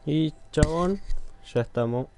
Y chabón, ya estamos.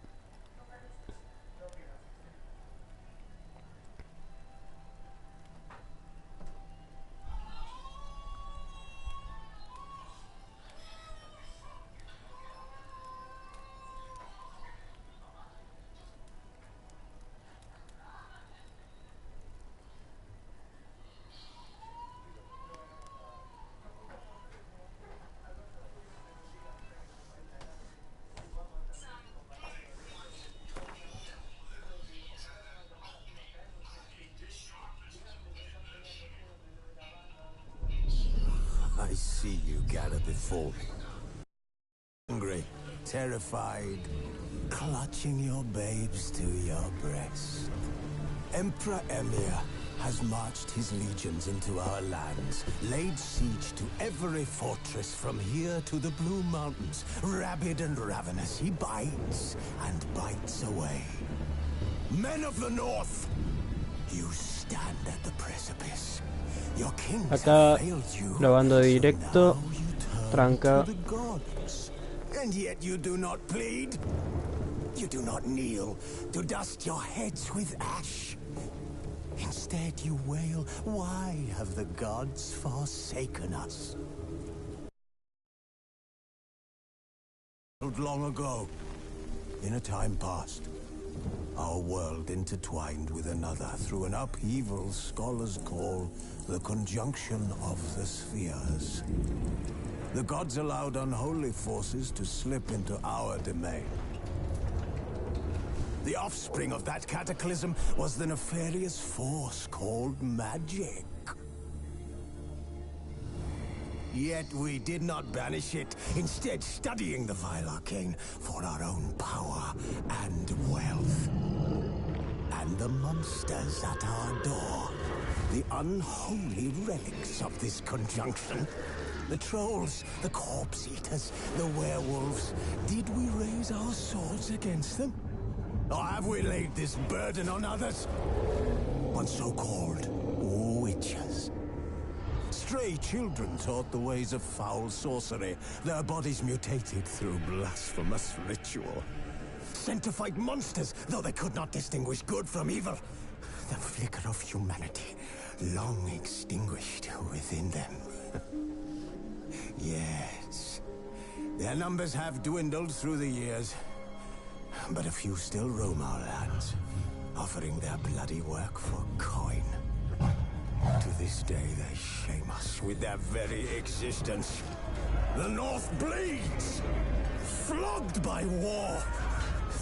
I see you gather before me. Hungry, terrified, clutching your babes to your breast. Emperor Emir has marched his legions into our lands, laid siege to every fortress from here to the Blue Mountains. Rabid and ravenous, he bites and bites away. Men of the North, you stand at the precipice. Your kings Acá have failed you, grabando directo, so now you turn tranca. to the gods. And yet you do not plead. You do not kneel to dust your heads with ash. Instead you wail, why have the gods forsaken us? Long ago, in a time past, our world intertwined with another through an upheaval scholars call the conjunction of the spheres. The gods allowed unholy forces to slip into our domain. The offspring of that cataclysm was the nefarious force called magic. Yet we did not banish it, instead studying the vile arcane for our own power and wealth. And the monsters at our door, the unholy relics of this conjunction. The trolls, the corpse eaters, the werewolves. Did we raise our swords against them? Or have we laid this burden on others? On so-called witches. Stray children taught the ways of foul sorcery, their bodies mutated through blasphemous ritual. Sent to fight monsters, though they could not distinguish good from evil. The flicker of humanity, long extinguished within them. Yes, their numbers have dwindled through the years, but a few still roam our lands, offering their bloody work for coin. To this day, they shame us with their very existence. The North bleeds, flogged by war.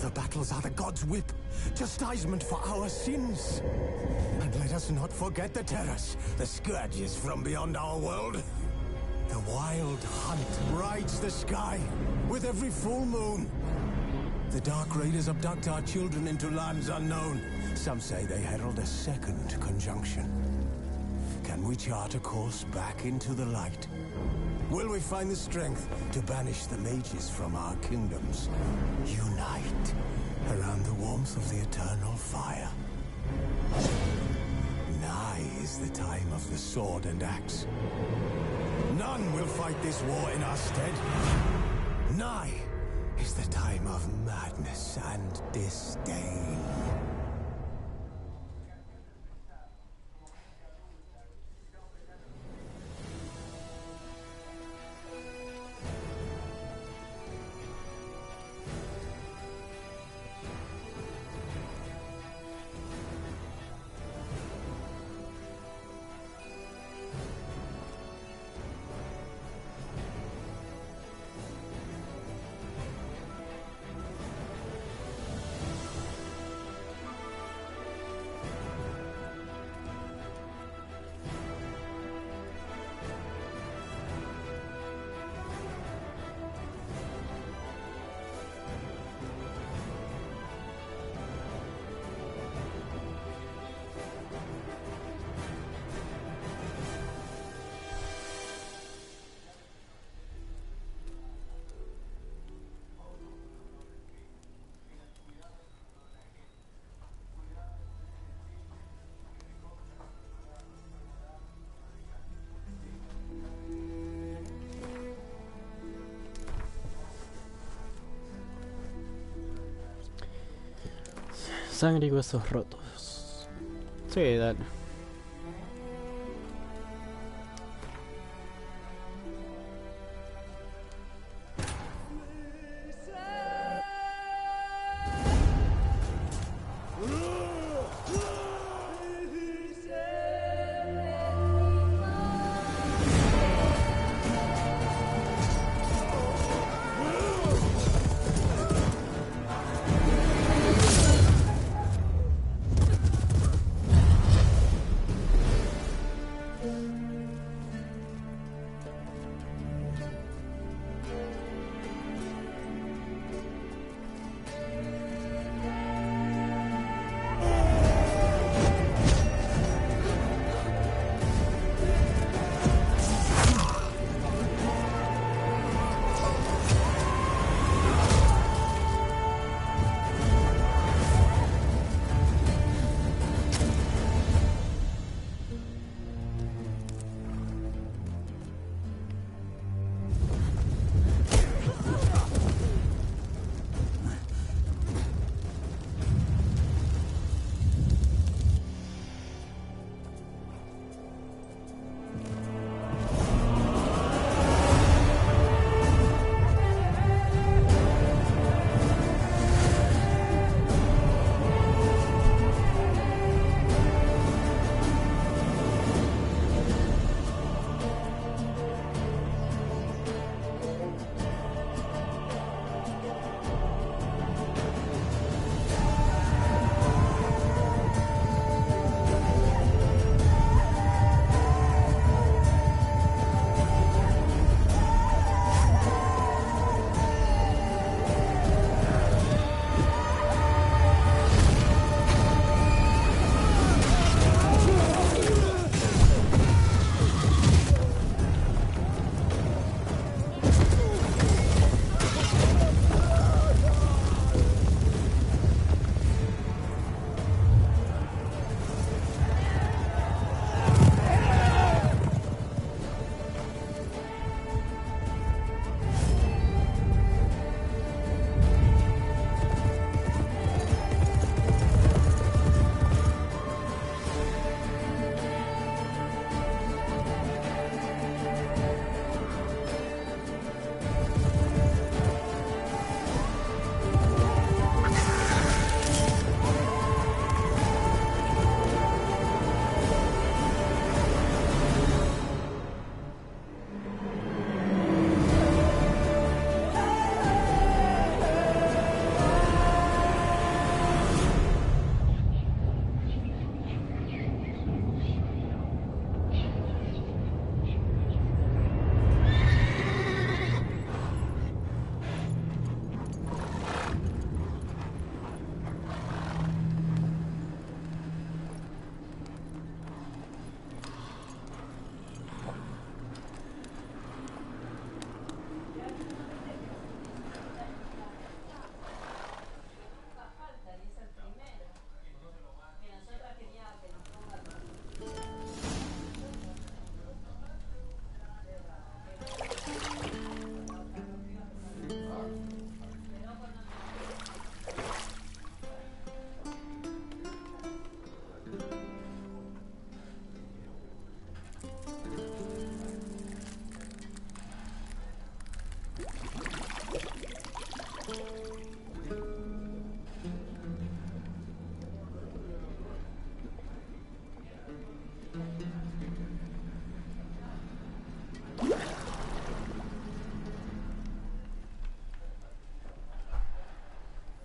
The battles are the gods' whip, chastisement for our sins. And let us not forget the terrors, the scourges from beyond our world. The wild hunt brights the sky with every full moon. The Dark Raiders abduct our children into lands unknown. Some say they herald a second conjunction. Can we chart a course back into the light? Will we find the strength to banish the mages from our kingdoms? Unite around the warmth of the eternal fire. Nigh is the time of the sword and axe. None will fight this war in our stead. Nigh is the time of madness and disdain. Sangre y huesos rotos. Sí, dale.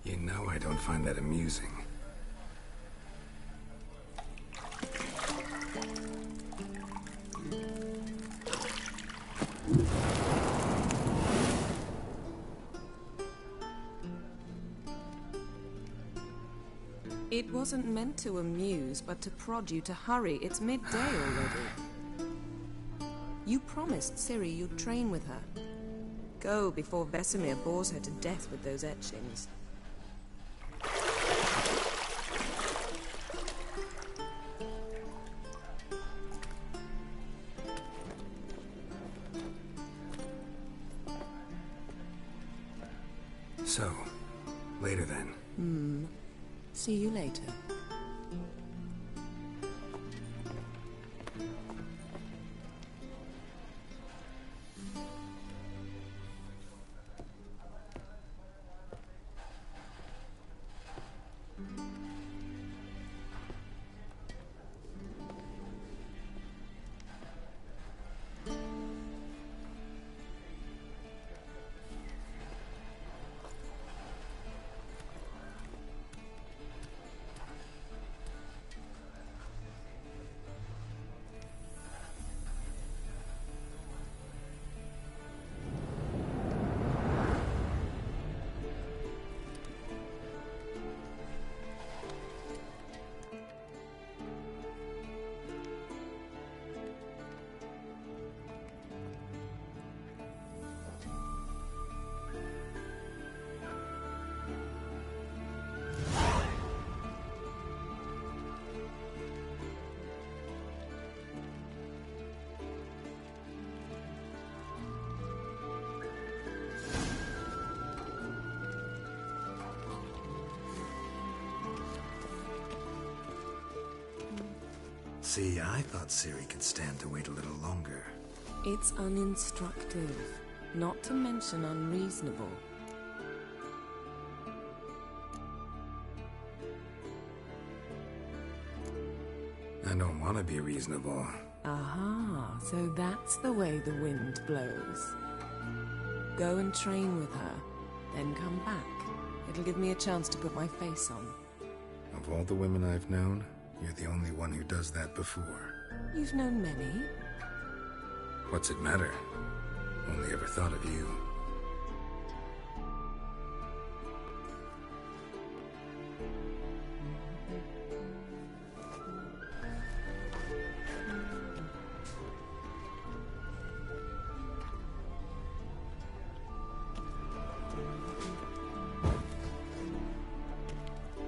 You know I don't find that amusing. It wasn't meant to amuse, but to prod you to hurry. It's midday already. You promised Ciri you'd train with her. Go before Vesemir bores her to death with those etchings. So, later then. See you later. See, I thought Ciri could stand to wait a little longer. It's uninstructive, not to mention unreasonable. I don't want to be reasonable. Aha, so that's the way the wind blows. Go and train with her, then come back. It'll give me a chance to put my face on. Of all the women I've known, you're the only one who does that before. You've known many. What's it matter? Only ever thought of you.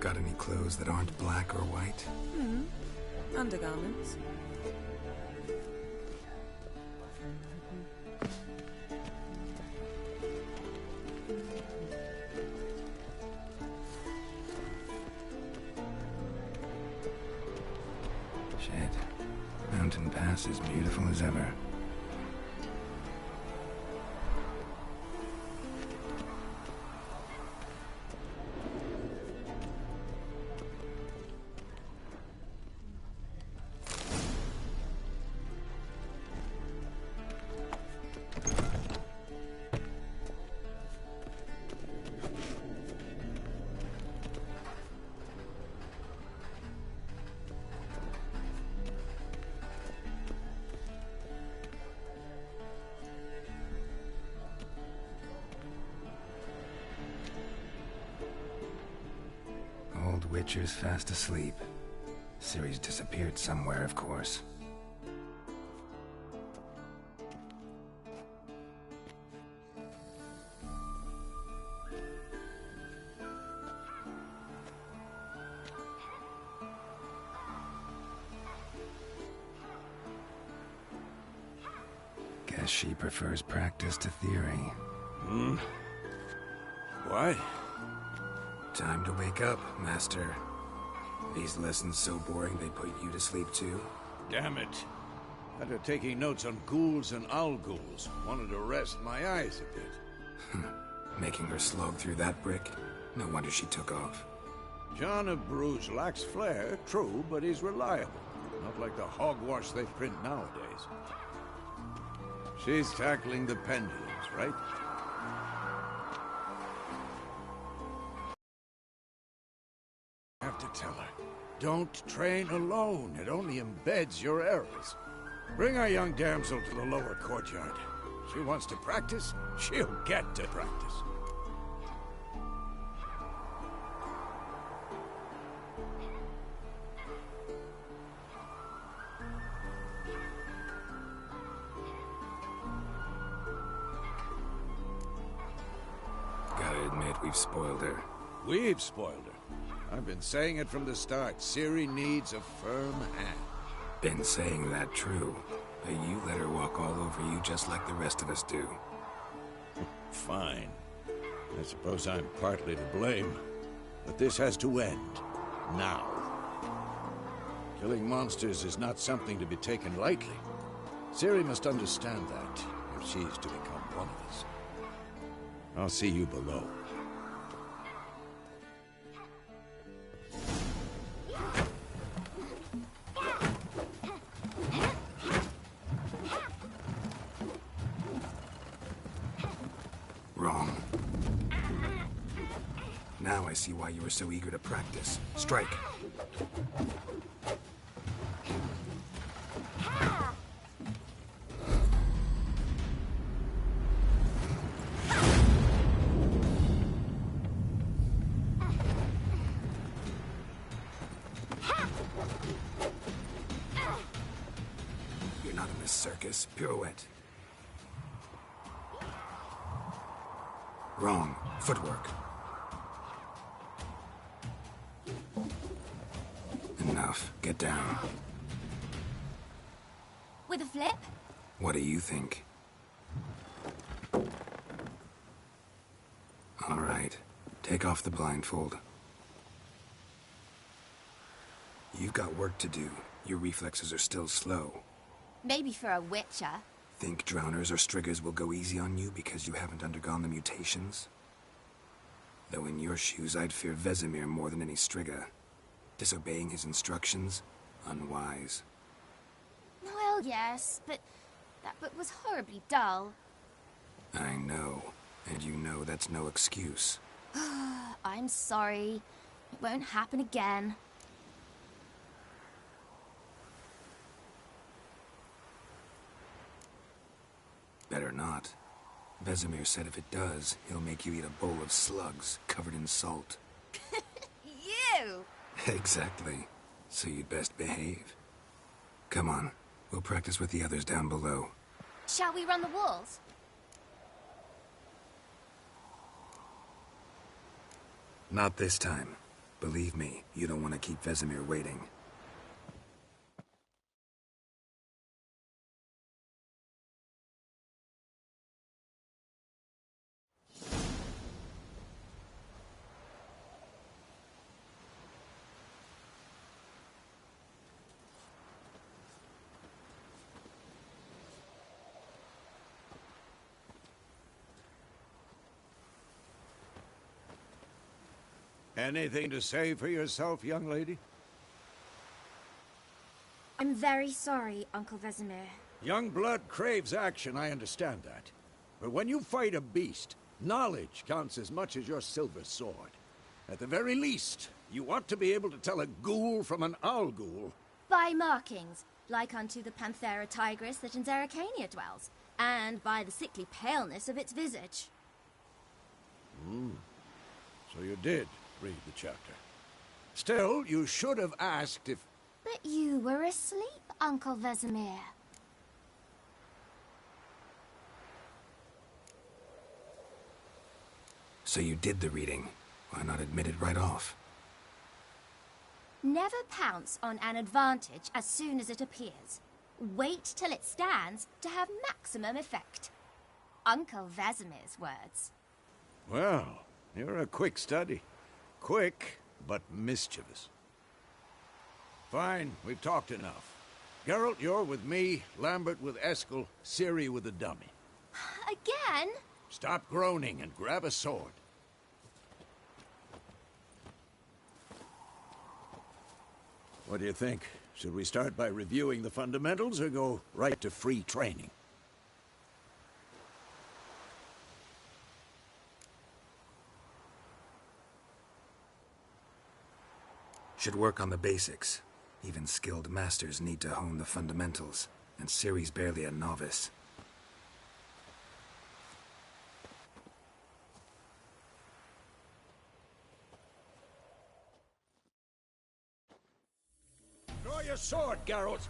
Got any clothes that aren't black or white? Undergarments. Shit. Mountain Pass is beautiful as ever. Witcher's fast asleep. Ciri's disappeared somewhere, of course. Guess she prefers practice to theory. What? Time to wake up, Master. These lessons so boring they put you to sleep too? Damn it. After taking notes on ghouls and owl ghouls, wanted to rest my eyes a bit. Making her slog through that brick? No wonder she took off. John of Bruges lacks flair, true, but he's reliable. Not like the hogwash they print nowadays. She's tackling the pendulums, right? I have to tell her, don't train alone. It only embeds your errors. Bring our young damsel to the lower courtyard. She wants to practice, she'll get to practice. Gotta admit, we've spoiled her. We've spoiled her. I've been saying it from the start. Ciri needs a firm hand. Been saying that true. But you let her walk all over you just like the rest of us do. Fine. I suppose I'm partly to blame. But this has to end. now. Killing monsters is not something to be taken lightly. Ciri must understand that, if she's to become one of us. I'll see you below. Wrong. Now I see why you were so eager to practice. Strike. You're not in this circus. Pirouette. Wrong. Footwork. Enough. Get down. With a flip? What do you think? All right. Take off the blindfold. You've got work to do. Your reflexes are still slow. Maybe for a witcher. Think drowners or striggers will go easy on you because you haven't undergone the mutations? Though in your shoes, I'd fear Vesemir more than any strigger. Disobeying his instructions? Unwise. Well, yes, but that book was horribly dull. I know. And you know that's no excuse. I'm sorry. It won't happen again. Better not. Vesemir said if it does, he'll make you eat a bowl of slugs covered in salt. You! Exactly. So you'd best behave. Come on. We'll practice with the others down below. Shall we run the walls? Not this time. Believe me, you don't want to keep Vesemir waiting. Anything to say for yourself, young lady? I'm very sorry, Uncle Vesemir. Young blood craves action, I understand that. But when you fight a beast, knowledge counts as much as your silver sword. At the very least, you ought to be able to tell a ghoul from an owl ghoul. By markings, like unto the Panthera tigris that in Zerrikania dwells, and by the sickly paleness of its visage. So you did read the chapter. Still, you should have asked if... But you were asleep, Uncle Vesemir. So you did the reading. Why not admit it right off? Never pounce on an advantage as soon as it appears. Wait till it stands to have maximum effect. Uncle Vesemir's words. Well, you're a quick study. Quick, but mischievous. Fine, we've talked enough. Geralt, you're with me, Lambert with Eskel, Ciri with the dummy. Again? Stop groaning and grab a sword. What do you think? Should we start by reviewing the fundamentals or go right to free training? Should work on the basics. Even skilled masters need to hone the fundamentals, and Ciri's barely a novice. Draw your sword, Geralt!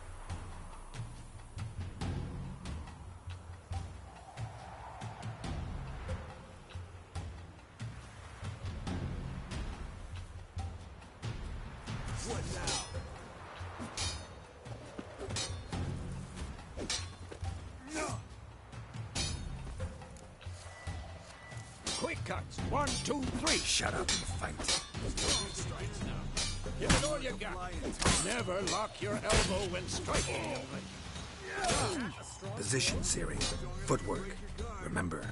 What now? No! Quick cuts! 1, 2, 3! Shut up and fight. Give it all you got. Never lock your elbow when striking, young lady. Position, Siri. Footwork. Remember.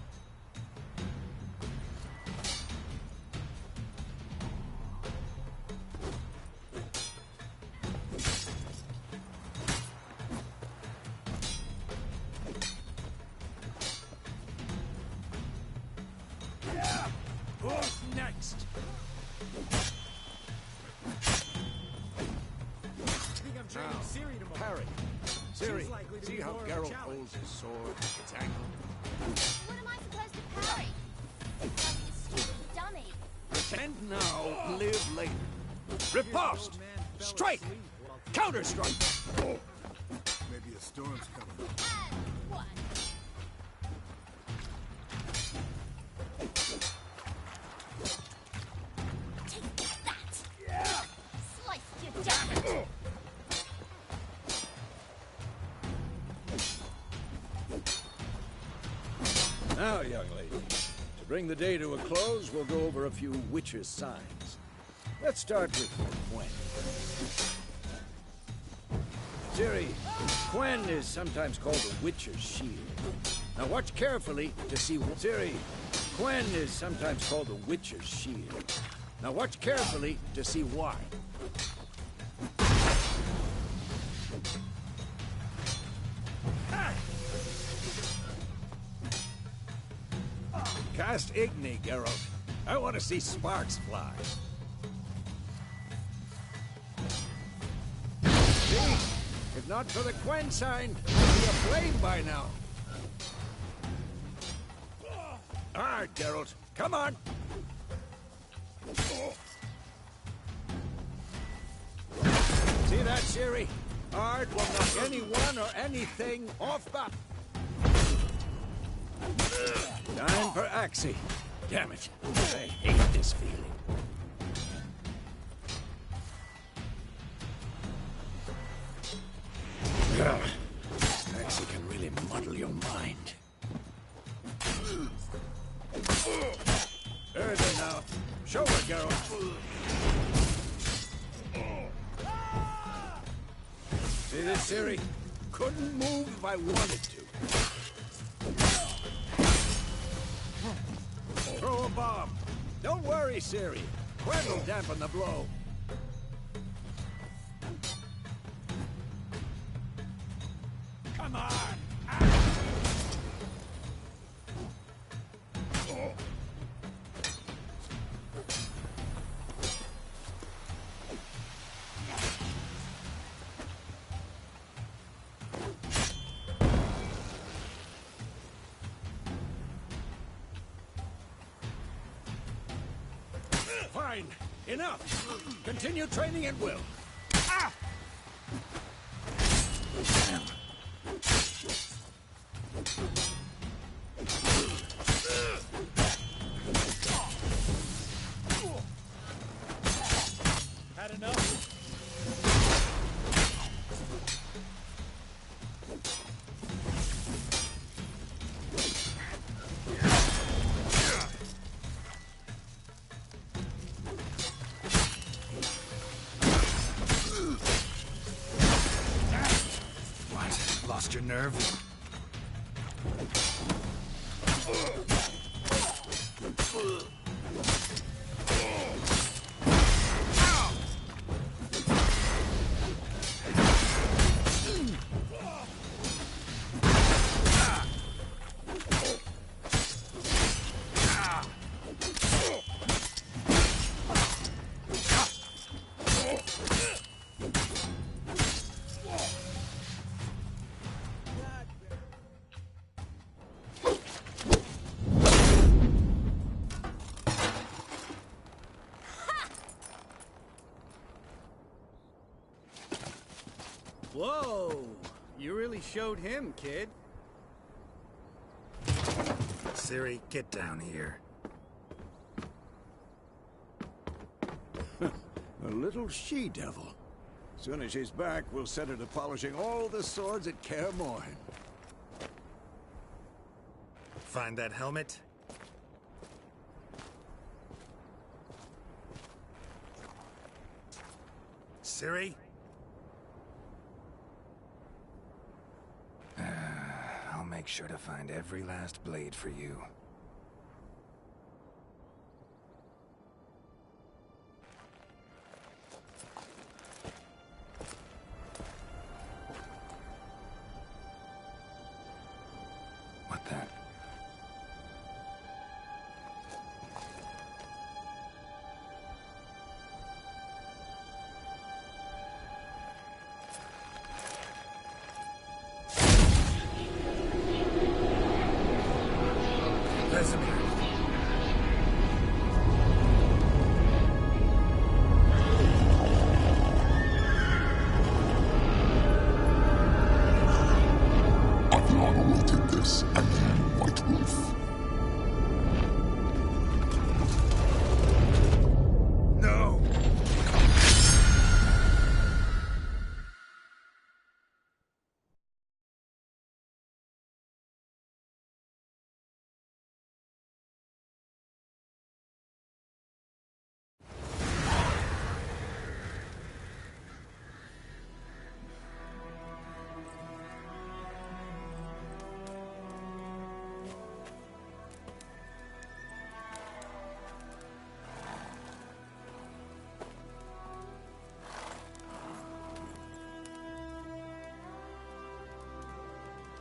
Who's next? Now, parry. Siri, see how Geralt holds his sword? It's angled. What am I supposed to parry? Like a stupid dummy. Pretend now, live later. Riposte! Strike! Counter-strike! Maybe a storm's coming. And one. Take that! Slice you down! Now, young lady, to bring the day to a close, we'll go over a few witches' signs. Let's start with Quen. Ciri, Quen is sometimes called the witch's shield. Now watch carefully to see... Ciri, Quen is sometimes called the witch's shield. Now watch carefully to see why. Cast Igni, Geralt. I want to see sparks fly. See? If not for the Quen sign, I'd be aflame by now. All right, Geralt. Come on. See that, Ciri? Ard will knock anyone or anything off balance. Time for Axie. Damn it. I hate this feeling. Ugh. Axie can really muddle your mind. Further now. Show her, Geralt. See this, Ciri? Couldn't move if I wanted to. Throw a bomb. Don't worry, Ciri. Quen will dampen the blow. Come on! Fine. Enough. Continue training at will. Ah! Had enough? Lost your nerve? Whoa! You really showed him, kid. Ciri, get down here. A little she-devil. Soon as she's back, we'll set her to polishing all the swords at Kaer Morhen. Find that helmet? Ciri? I'll make sure to find every last blade for you. What the?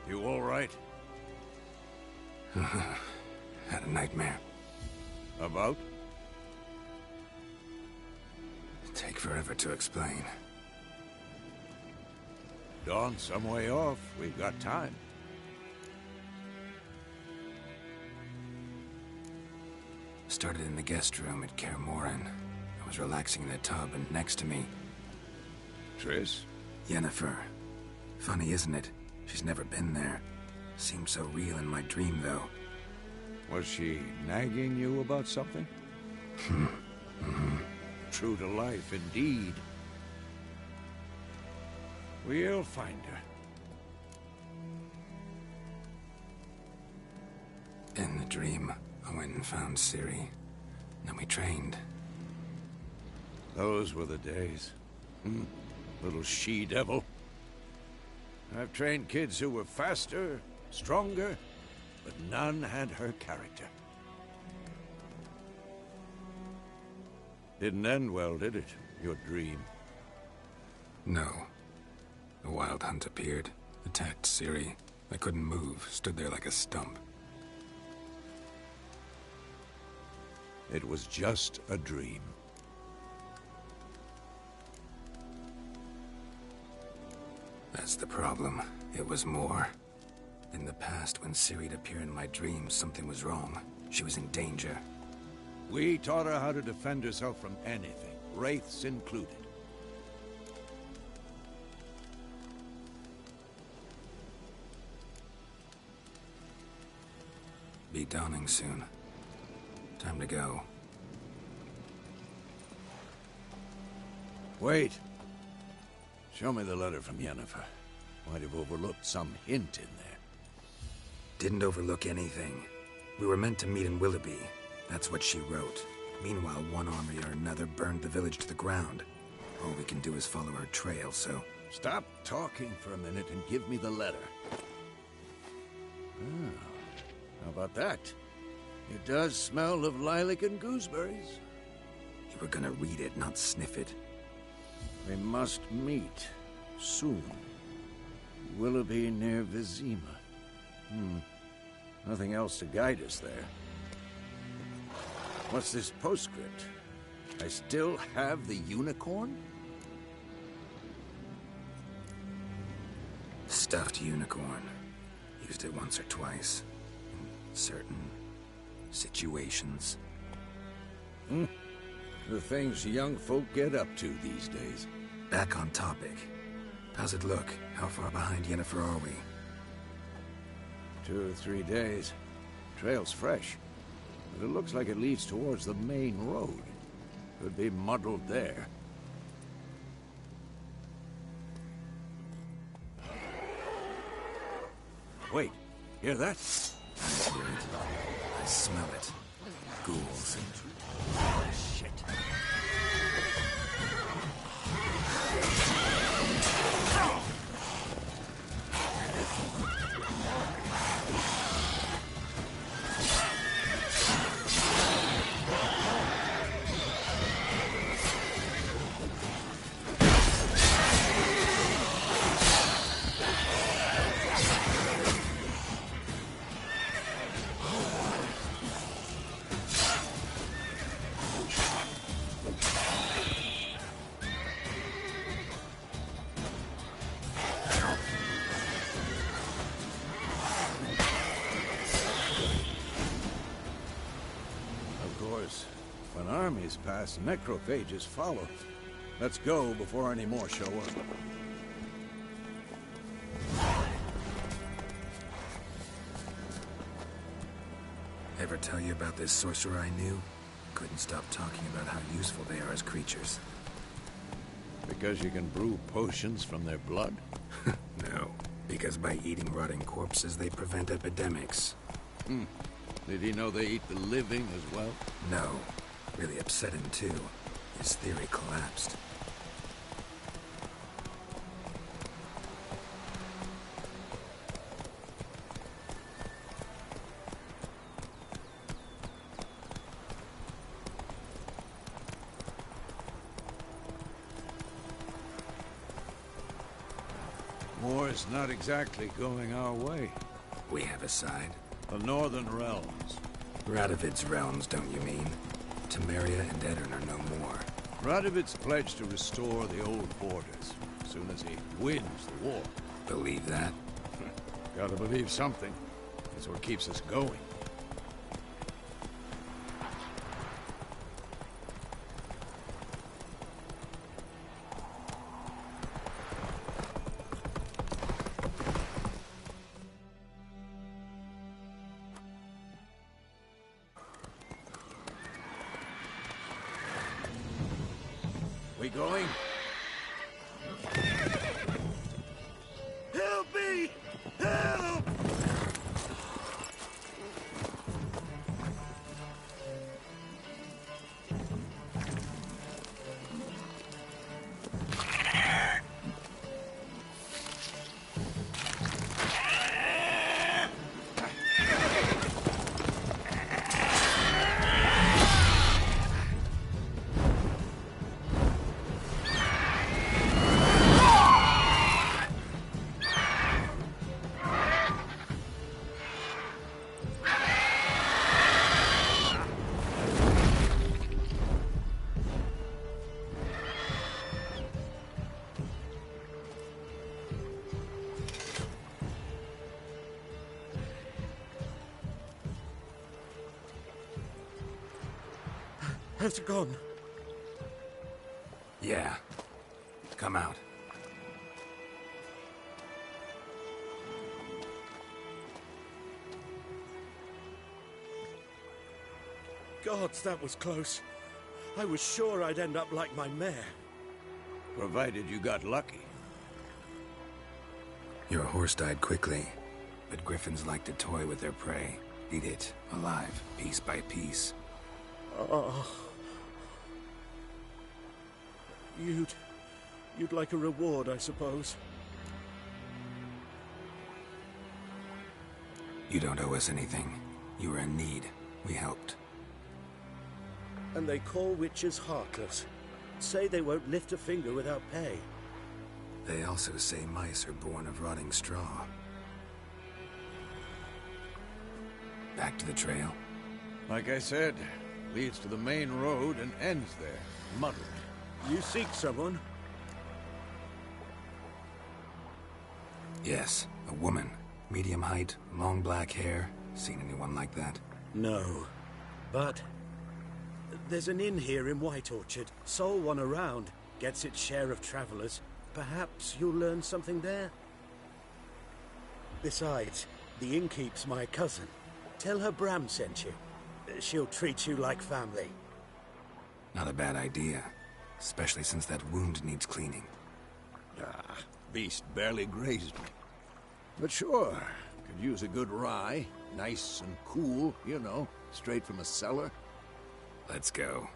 You all right? Had a nightmare. About? Take forever to explain. Dawn's some way off. We've got time. Started in the guest room at Kaer Morhen. I was relaxing in a tub, and next to me... Triss? Yennefer. Funny, isn't it? She's never been there. Seemed so real in my dream, though. Was she nagging you about something? True to life, indeed. We'll find her. In the dream, I went and found Ciri. Then we trained. Those were the days. Little she-devil. I've trained kids who were faster, stronger, but none had her character. Didn't end well, did it? Your dream? No. A wild hunt appeared, attacked Ciri. I couldn't move, stood there like a stump. It was just a dream. That's the problem. It was more. In the past, when Ciri'd appear in my dreams, something was wrong. She was in danger. We taught her how to defend herself from anything, wraiths included. Be dawning soon. Time to go. Wait. Show me the letter from Yennefer. Might have overlooked some hint in there. Didn't overlook anything. We were meant to meet in Willoughby. That's what she wrote. Meanwhile, one army or another burned the village to the ground. All we can do is follow her trail, so... Stop talking for a minute and give me the letter. Ah, how about that? It does smell of lilac and gooseberries. You were gonna read it, not sniff it. We must meet. Soon. Willoughby near Vizima. Nothing else to guide us there. What's this postscript? I still have the unicorn? Stuffed unicorn. Used it once or twice. In certain situations. The things young folk get up to these days. Back on topic. How's it look? How far behind Yennefer are we? 2 or 3 days. Trail's fresh, but it looks like it leads towards the main road. Could be muddled there. Wait, hear that? I hear it. I smell it. Ghouls. Shit. course. When armies pass, necrophages follow. Let's go before any more show up. Ever tell you about this sorcerer I knew? Couldn't stop talking about how useful they are as creatures. Because you can brew potions from their blood? No, because by eating rotting corpses, they prevent epidemics. Did he know they eat the living as well? No. Really upset him, too. His theory collapsed. War's not exactly going our way. We have a side. The Northern Realms. Radovid's realms, don't you mean? Temeria and Edirn are no more. Radovid's pledged to restore the old borders as soon as he wins the war. Believe that? Gotta believe something. That's what keeps us going. We going? Help me! Help! Has it gone? Yeah. Come out. Gods, that was close. I was sure I'd end up like my mare. Provided you got lucky. Your horse died quickly, but griffins like to toy with their prey. Eat it, alive, piece by piece. Oh. You'd like a reward, I suppose. You don't owe us anything. You were in need. We helped. And they call witches heartless. Say they won't lift a finger without pay. They also say mice are born of rotting straw. Back to the trail? Like I said, leads to the main road and ends there, muddled. You seek someone? Yes, a woman. Medium height, long black hair. Seen anyone like that? No. But there's an inn here in White Orchard. Sole one around. Gets its share of travelers. Perhaps you'll learn something there? Besides, the innkeep's my cousin. Tell her Bram sent you. She'll treat you like family. Not a bad idea. Especially since that wound needs cleaning. Beast barely grazed me. But sure, could use a good rye. Nice and cool, you know, straight from a cellar. Let's go.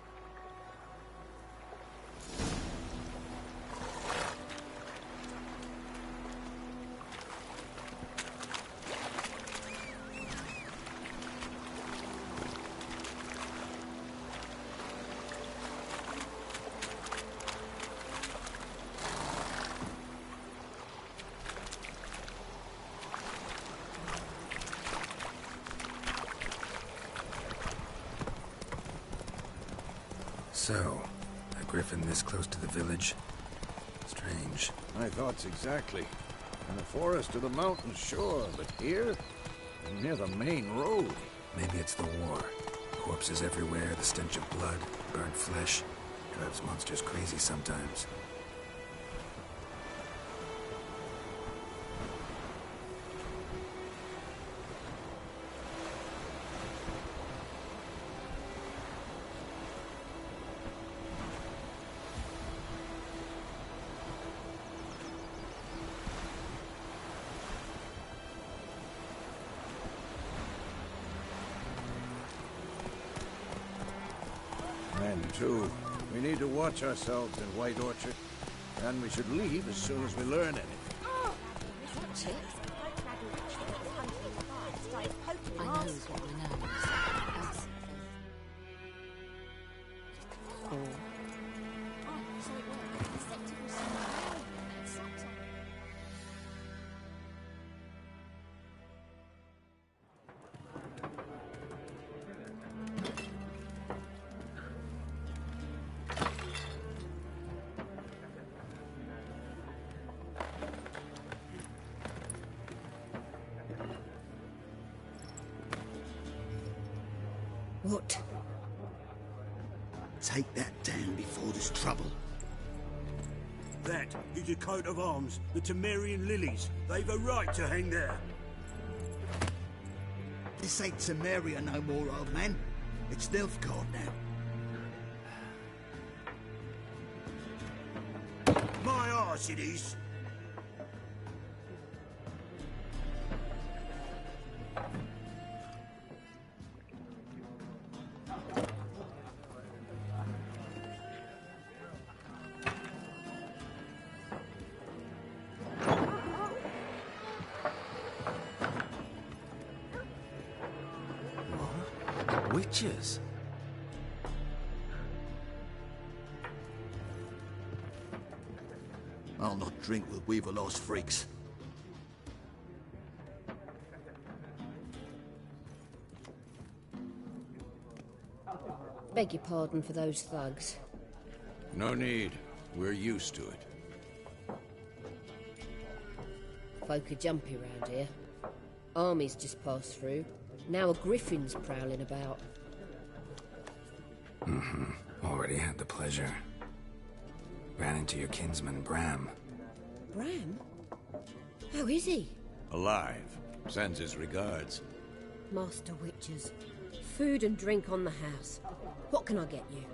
So, a griffin this close to the village? Strange. My thoughts exactly. In the forest or the mountains, sure, but here? Near the main road. Maybe it's the war. Corpses everywhere, the stench of blood, burnt flesh. Drives monsters crazy sometimes. Men, too. We need to watch ourselves in White Orchard. And we should leave as soon as we learn anything. I know is what I know. What? Take that down before there's trouble. That is a coat of arms, the Temerian lilies. They've a right to hang there. This ain't Temeria no more, old man. It's Nilfgaard now. My arse it is. Witches? I'll not drink with Weaver-lost freaks. Beg your pardon for those thugs. No need. We're used to it. Folk are jumpy round here. Armies just passed through. Now a griffin's prowling about. Already had the pleasure. Ran into your kinsman, Bram. Bram? How is he? Alive. Sends his regards. Master Witches. Food and drink on the house. What can I get you?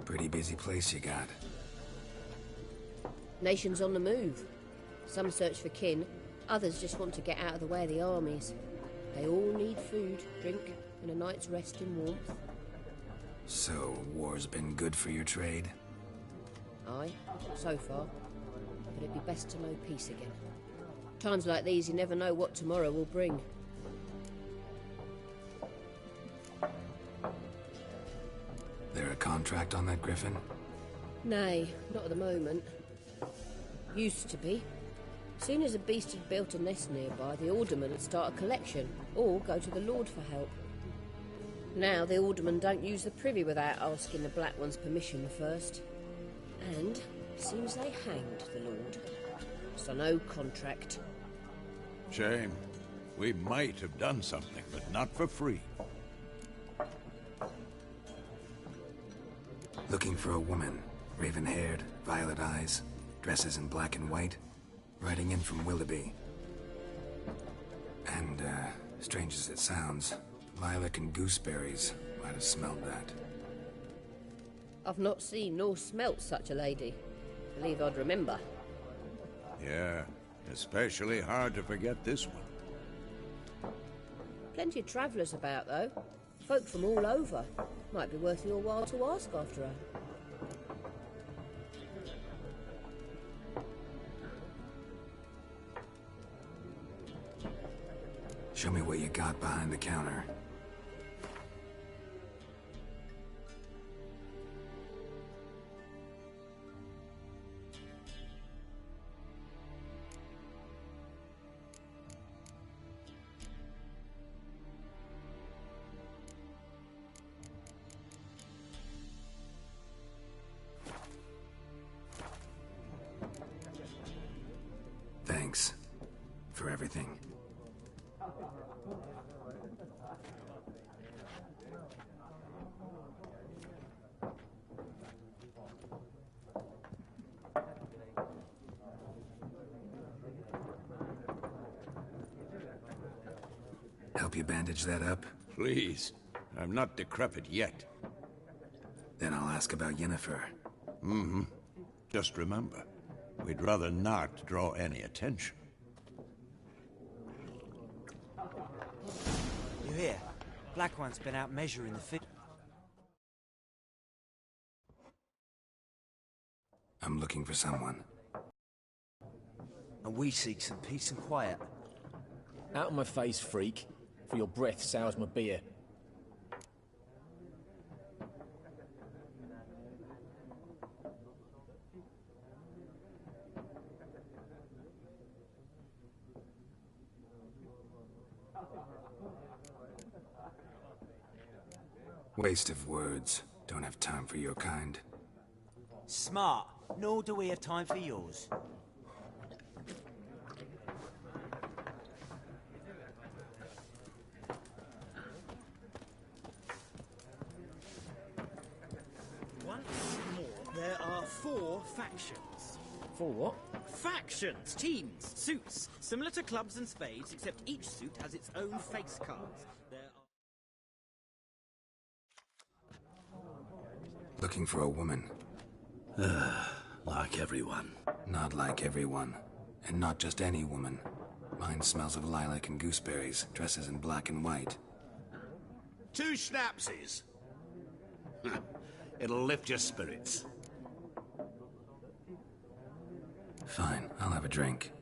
Pretty busy place you got. Nations on the move. Some search for kin, others just want to get out of the way of the armies. They all need food, drink, and a night's rest in warmth. So, war's been good for your trade? Aye, so far. But it'd be best to know peace again. Times like these, you never know what tomorrow will bring. There a contract on that griffin? Nay, not at the moment. Used to be. Soon as a beast had built a nest nearby, the alderman would start a collection, or go to the Lord for help. Now the aldermen don't use the privy without asking the Black One's permission first. And seems they hanged the Lord. So no contract. Shame. We might have done something, but not for free. Looking for a woman. Raven-haired, violet eyes, dresses in black and white. Riding in from Willoughby. And, strange as it sounds, lilac and gooseberries might have smelled that. I've not seen nor smelt such a lady. Believe I'd remember. Yeah, especially hard to forget this one. Plenty of travellers about, though. Folk from all over. Might be worth your while to ask after her. Show me what you got behind the counter. Thanks for everything. Help you bandage that up? Please. I'm not decrepit yet. Then I'll ask about Yennefer. Mm-hmm. Just remember, we'd rather not draw any attention. You hear? Black One's been out measuring the fit. I'm looking for someone. And we seek some peace and quiet. Out of my face, freak. For your breath sours my beer. Waste of words. Don't have time for your kind. Smart. Nor do we have time for yours. Once more, there are 4 factions. 4 what? Factions, teams, suits, similar to clubs and spades, except each suit has its own face cards. There are... Looking for a woman. Like everyone. Not like everyone. And not just any woman. Mine smells of lilac and gooseberries, dresses in black and white. 2 schnapsies. It'll lift your spirits. Fine, I'll have a drink.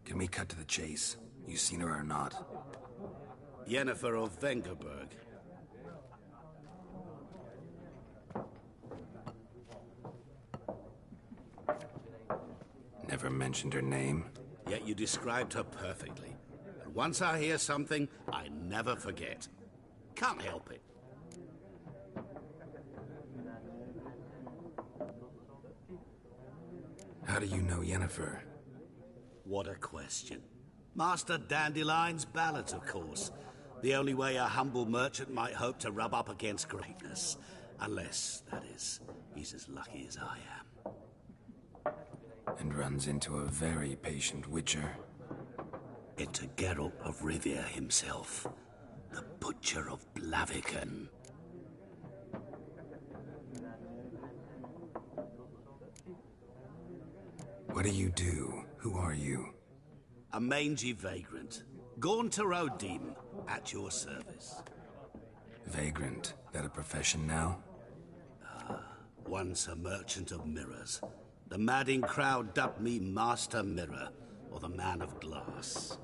Can we cut to the chase? You seen her or not? Yennefer of Vengerberg. Never mentioned her name. Yet you described her perfectly. And once I hear something, I never forget. Can't help it. How do you know Yennefer? What a question. Master Dandelion's ballads, of course. The only way a humble merchant might hope to rub up against greatness. Unless, that is, he's as lucky as I am. And runs into a very patient witcher. Into Geralt of Rivia himself. The Butcher of Blaviken. What do you do? Who are you? A mangy vagrant. Gaunter O'Deem, at your service. Vagrant. That a profession now? Once a merchant of mirrors. The madding crowd dubbed me Master Mirror, or the Man of Glass.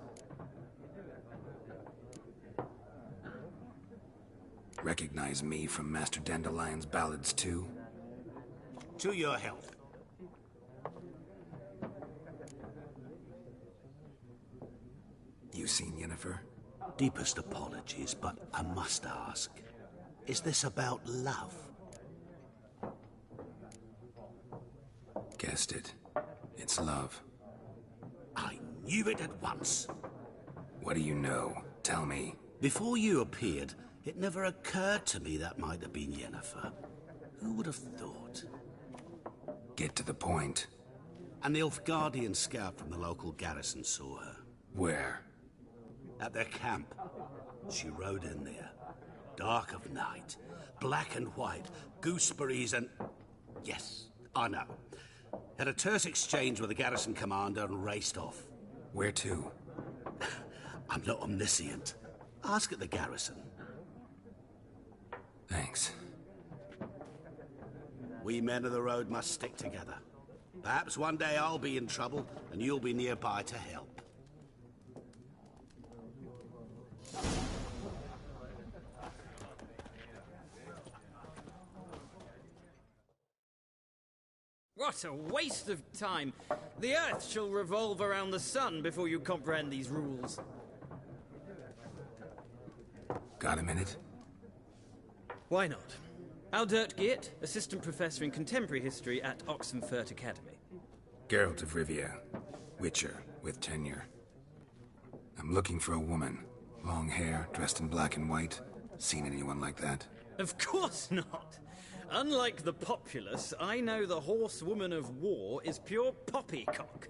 Recognize me from Master Dandelion's ballads too? To your health. You seen Yennefer? Deepest apologies, but I must ask. Is this about love? Guessed it. It's love. I knew it at once. What do you know? Tell me. Before you appeared, it never occurred to me that might have been Yennefer. Who would have thought? Get to the point. An Nilfgaardian scout from the local garrison saw her. Where? At their camp. She rode in there. Dark of night. Black and white. Gooseberries and... Yes, I know. Had a terse exchange with the garrison commander and raced off. Where to? I'm not omniscient. Ask at the garrison. Thanks. We men of the road must stick together. Perhaps one day I'll be in trouble and you'll be nearby to help. What a waste of time! The Earth shall revolve around the sun before you comprehend these rules. Got a minute? Why not? Aldert Geert, Assistant Professor in Contemporary History at Oxenfurt Academy. Geralt of Rivia. Witcher, with tenure. I'm looking for a woman. Long hair, dressed in black and white. Seen anyone like that? Of course not. Unlike the populace, I know the horsewoman of war is pure poppycock.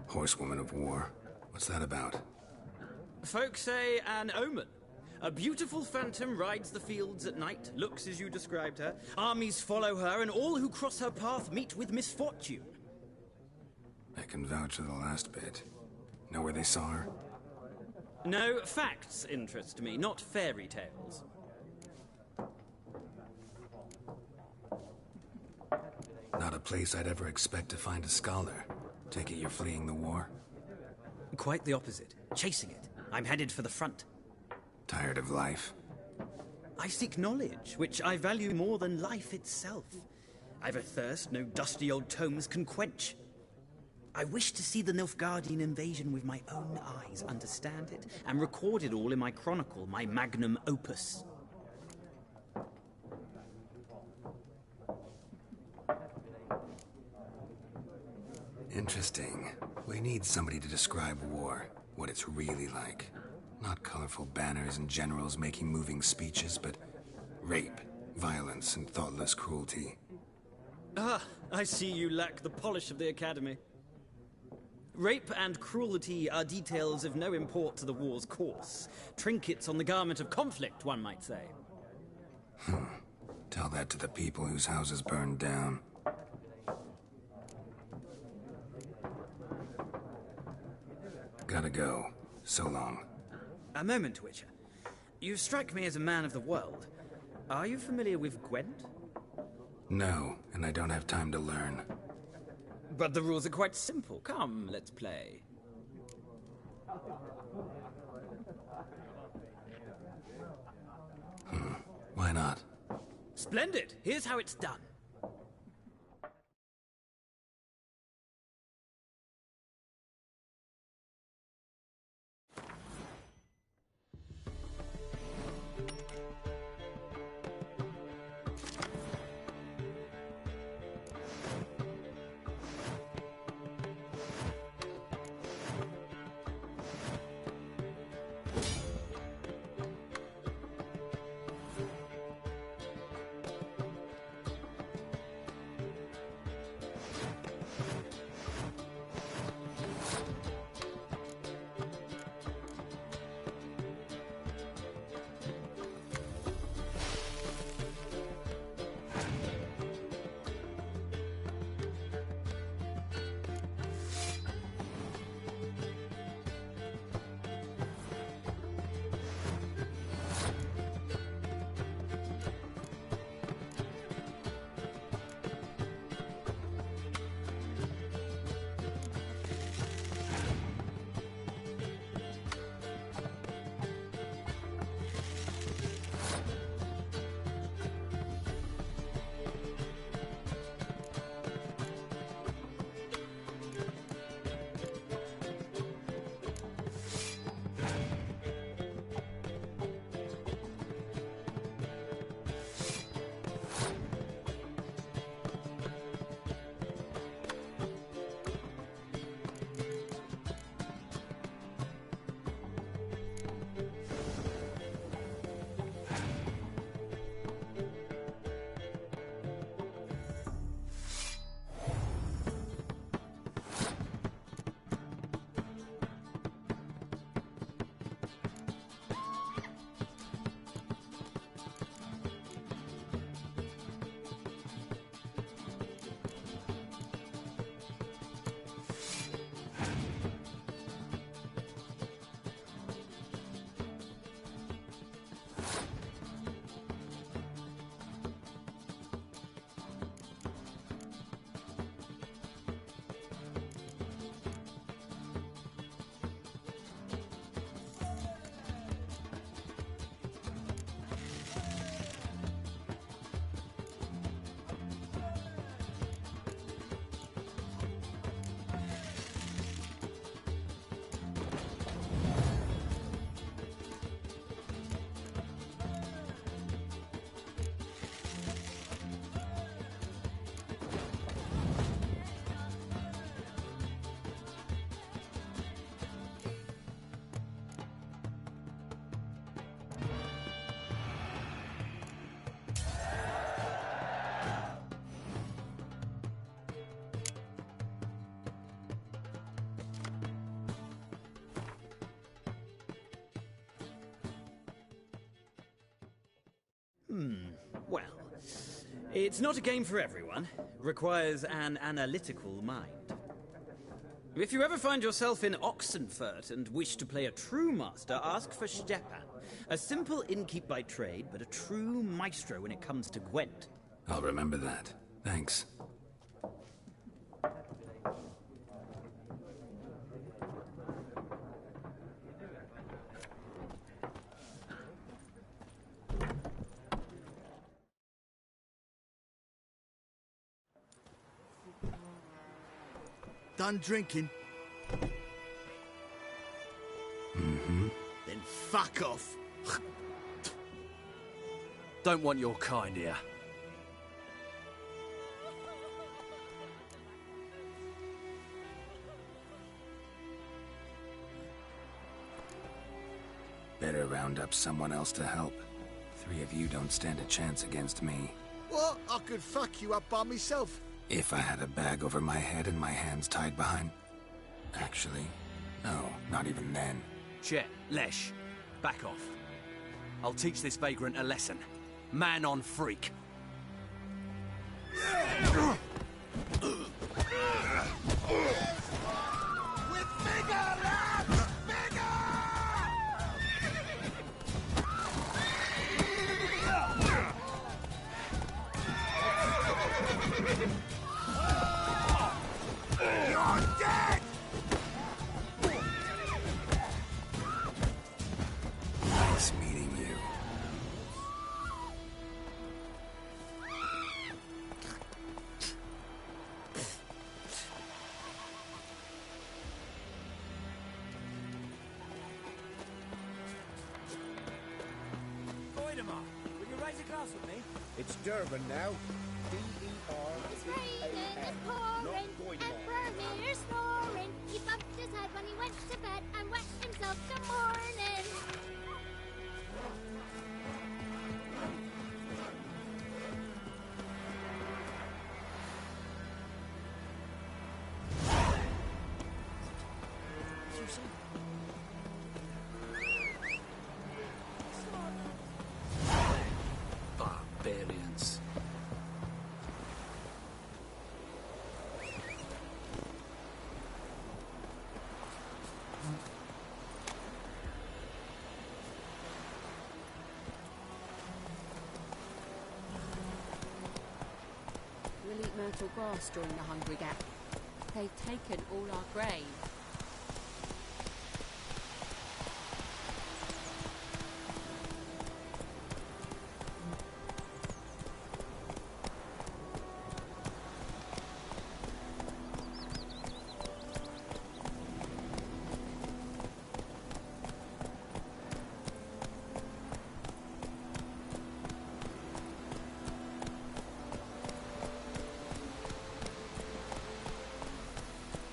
Horsewoman of war? What's that about? Folk say an omen. A beautiful phantom rides the fields at night, looks as you described her. Armies follow her, and all who cross her path meet with misfortune. I can vouch for the last bit. Know where they saw her? No, facts interest me, not fairy tales. Not a place I'd ever expect to find a scholar. Take it you're fleeing the war? Quite the opposite. Chasing it. I'm headed for the front. Tired of life? I seek knowledge, which I value more than life itself. I've a thirst no dusty old tomes can quench. I wish to see the Nilfgaardian invasion with my own eyes, understand it, and record it all in my chronicle, my magnum opus. Interesting. We need somebody to describe war, what it's really like. Not colorful banners and generals making moving speeches, but rape, violence, and thoughtless cruelty. Ah, I see you lack the polish of the Academy. Rape and cruelty are details of no import to the war's course. Trinkets on the garment of conflict, one might say. Tell that to the people whose houses burned down. Gotta go. So long. A moment, Witcher. You strike me as a man of the world. Are you familiar with Gwent? No, and I don't have time to learn. But the rules are quite simple. Come, let's play. Why not? Splendid! Here's how it's done. Well, it's not a game for everyone. Requires an analytical mind. If you ever find yourself in Oxenfurt and wish to play a true master, ask for Stepan. A simple innkeep by trade, but a true maestro when it comes to Gwent. I'll remember that. Thanks. Done drinking? Mm-hmm. Then fuck off. Don't want your kind here. Better round up someone else to help. 3 of you don't stand a chance against me. What? I could fuck you up by myself. If I had a bag over my head and my hands tied behind... Actually, no, not even then. Chet, Lesh, back off. I'll teach this vagrant a lesson. Man on freak. Nice meeting you. Goidemar, will you raise a glass with me? It's Durban now. It's raining and pouring, and Vermeer's snoring. He bumped his head when he went to bed and wet himself till morning. Barbarians. We'll eat myrtle grass during the Hungry Gap. They've taken all our grain.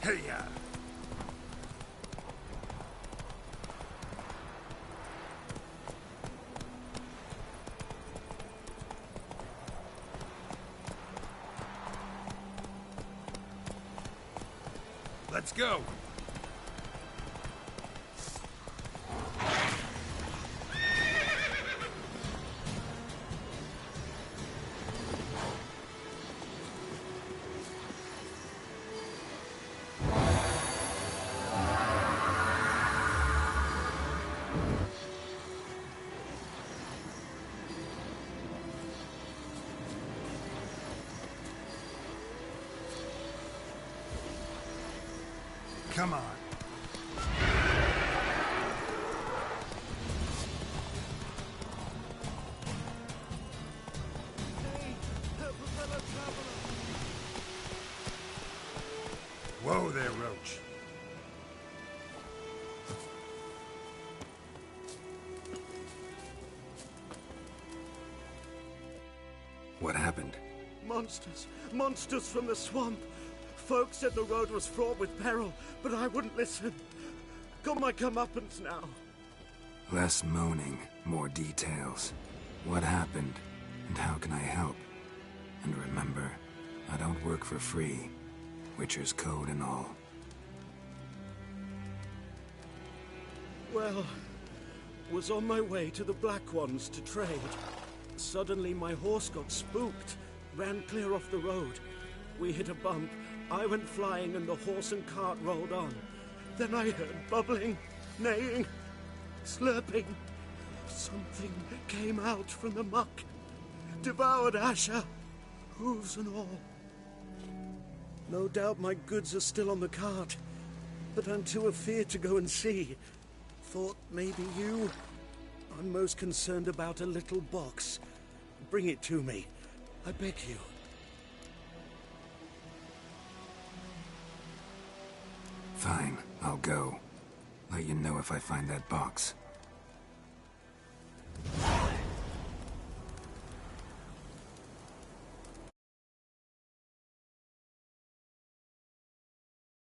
Hey-ya! Let's go! Come on. Whoa there, Roach. What happened? Monsters! Monsters from the swamp! Folks said the road was fraught with peril, but I wouldn't listen. Got my comeuppance now. Less moaning, more details. What happened, and how can I help? And remember, I don't work for free. Witcher's code and all. Well, was on my way to the Black Ones to trade. Suddenly my horse got spooked, ran clear off the road. We hit a bump, I went flying and the horse and cart rolled on. Then I heard bubbling, neighing, slurping. Something came out from the muck, devoured Asher, hooves and all. No doubt my goods are still on the cart, but I'm too afeard to go and see. Thought maybe you... I'm most concerned about a little box. Bring it to me, I beg you. Fine, I'll go. Let you know if I find that box.